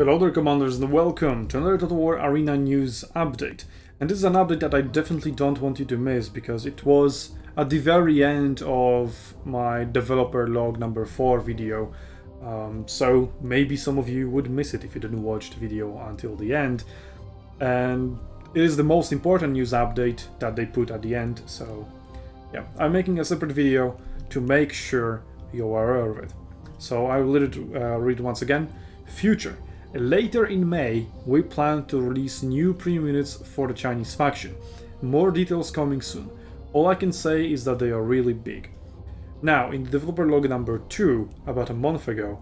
Hello there, commanders, and welcome to another Total War Arena news update. And this is an update that I definitely don't want you to miss, because it was at the very end of my developer log number 4 video. So maybe some of you would miss it if you didn't watch the video until the end. And it is the most important news update that they put at the end, so yeah, I'm making a separate video to make sure you are aware of it. So I will read once again. Future. Later in May, we plan to release new premium units for the Chinese faction. More details coming soon. All I can say is that they are really big. Now, in the developer log number 2, about a month ago,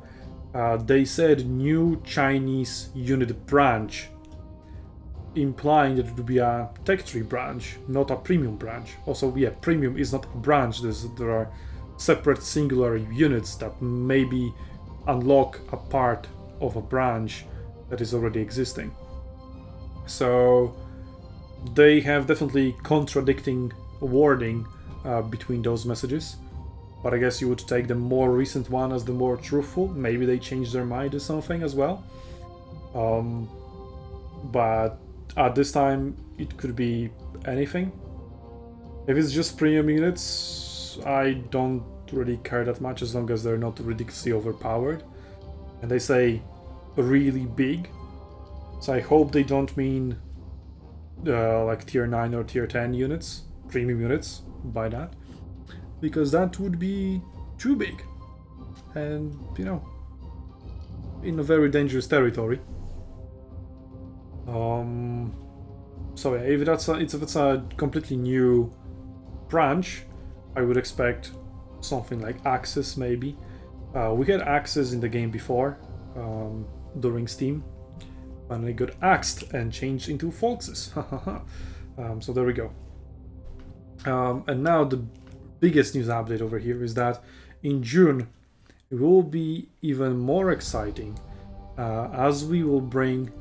they said new Chinese unit branch, implying that it would be a tech tree branch, not a premium branch. Also, yeah, premium is not a branch, there are separate singular units that maybe unlock a part of a branch that is already existing. So they have definitely contradicting wording between those messages, but I guess you would take the more recent one as the more truthful. Maybe they changed their mind or something as well. But at this time it could be anything. If it's just premium units, I don't really care that much, as long as they're not ridiculously overpowered. And they say really big, so I hope they don't mean like tier 9 or tier 10 units, premium units, by that, because that would be too big and, you know, in a very dangerous territory. So yeah, if it's a completely new branch, I would expect something like Axis maybe. We had Axis in the game before, during Steam, and they got axed and changed into Foxes. So there we go. And now the biggest news update over here is that in June it will be even more exciting, as we will bring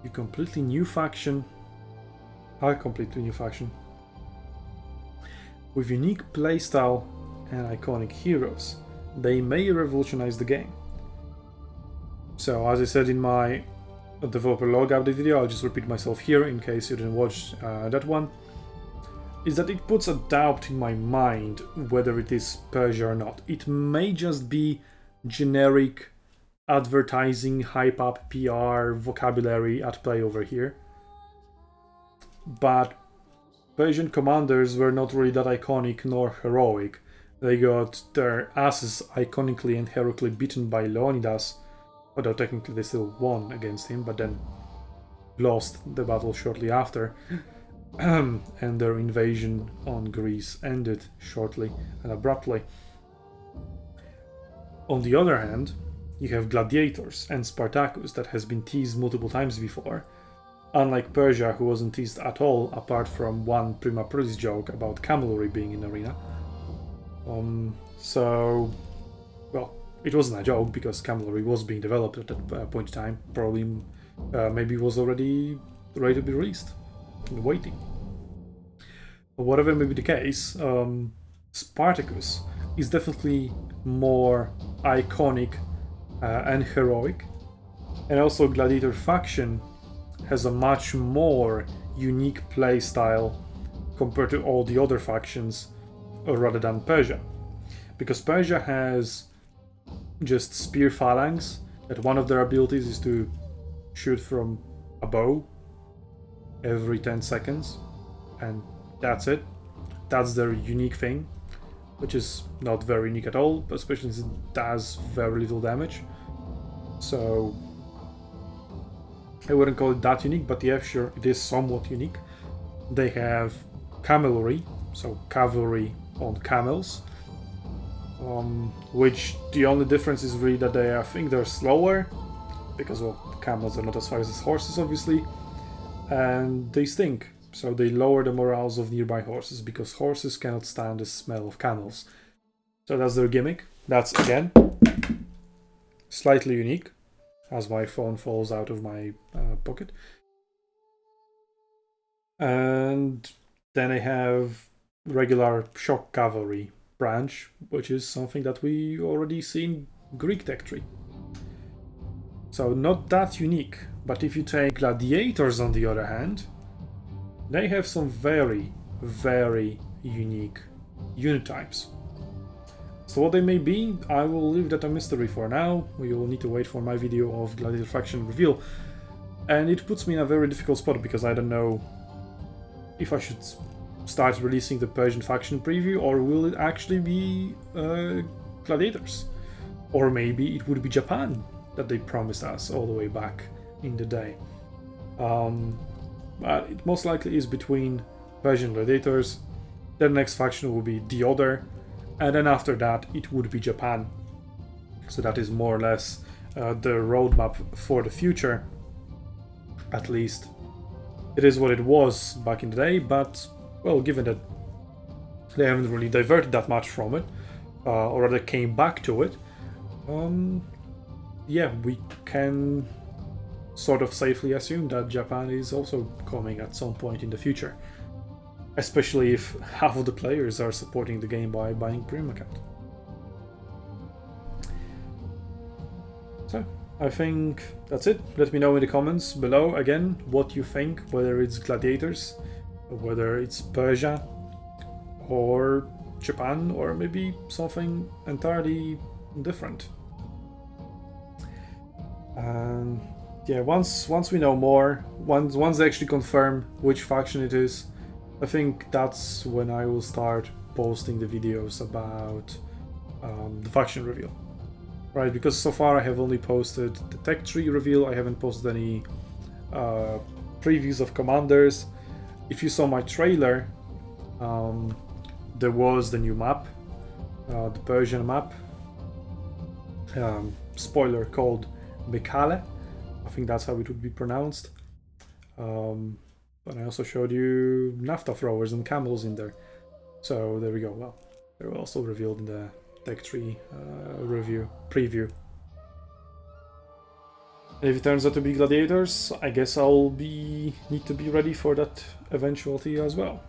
a completely new faction, with unique playstyle and iconic heroes. They may revolutionize the game. So, as I said in my developer log update video, I'll just repeat myself here in case you didn't watch that one, is that it puts a doubt in my mind whether it is Persia or not. It may just be generic advertising, hype up, PR, vocabulary at play over here. But Persian commanders were not really that iconic nor heroic. They got their asses iconically and heroically beaten by Leonidas, although technically they still won against him, but then lost the battle shortly after. And their invasion on Greece ended shortly and abruptly. On the other hand, you have Gladiators and Spartacus that has been teased multiple times before, unlike Persia, who wasn't teased at all apart from one Prima Aprilis joke about cavalry being in arena. So, well, it wasn't a joke because cavalry was being developed at that point in time. Probably, maybe was already ready to be released and waiting. But whatever may be the case, Spartacus is definitely more iconic and heroic, and also Gladiator faction has a much more unique play style compared to all the other factions, rather than Persia, because Persia has just spear phalanx, that one of their abilities is to shoot from a bow every 10 seconds, and that's it. That's their unique thing, which is not very unique at all, especially since it does very little damage. So I wouldn't call it that unique, but yeah, sure, it is somewhat unique. They have camelry, so cavalry on camels, which the only difference is really that I think they're slower, because, well, camels are not as fast as horses, obviously, and they stink, so they lower the morals of nearby horses, because horses cannot stand the smell of camels. So that's their gimmick. That's, again, slightly unique, as my phone falls out of my pocket. And then I have regular shock cavalry branch, which is something that we already see in Greek tech tree. So not that unique. But if you take Gladiators on the other hand, they have some very, very unique unit types. So what they may be, I will leave that a mystery for now. We will need to wait for my video of Gladiator faction reveal. And it puts me in a very difficult spot because I don't know if I should start releasing the Persian faction preview, or will it actually be Gladiators? Or maybe it would be Japan that they promised us all the way back in the day. But it most likely is between Persian Gladiators, then the next faction will be the Other, and then after that it would be Japan. So that is more or less the roadmap for the future. At least it is what it was back in the day, but well, given that they haven't really diverted that much from it, or rather came back to it, yeah, we can sort of safely assume that Japan is also coming at some point in the future. Especially if half of the players are supporting the game by buying premium account. So, I think that's it. Let me know in the comments below, again, what you think, whether it's Gladiators, whether it's Persia, or Japan, or maybe something entirely different. And yeah, once we know more, once they actually confirm which faction it is, I think that's when I will start posting the videos about the faction reveal. Right, because so far I have only posted the tech tree reveal, I haven't posted any previews of commanders. If you saw my trailer, there was the new map, the Persian map, spoiler, called Mikale. I think that's how it would be pronounced. But I also showed you naphtha throwers and camels in there. So there we go. Well, they were also revealed in the tech tree preview. If it turns out to be Gladiators, I guess I'll need to be ready for that eventuality as well.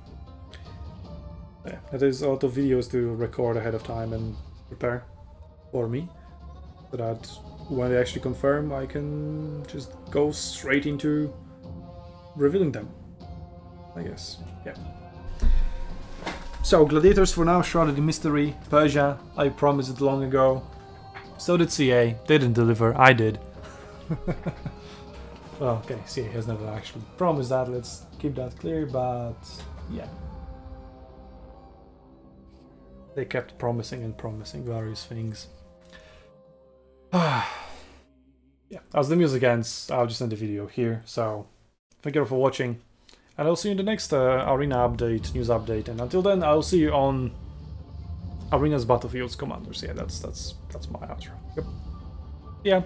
Yeah, that is a lot of videos to record ahead of time and prepare for me, so that when they actually confirm, I can just go straight into revealing them, I guess. Yeah. So, Gladiators for now, shrouded in mystery. Persia, I promised it long ago. So did CA. They didn't deliver, I did. Well, okay, CA has never actually promised that, let's keep that clear, but yeah. They kept promising and promising various things. Yeah, as the music ends, I'll just end the video here, so thank you all for watching, and I'll see you in the next Arena update, news update, and until then, I'll see you on Arena's Battlefields Commanders. Yeah, that's my outro. Yep. Yeah.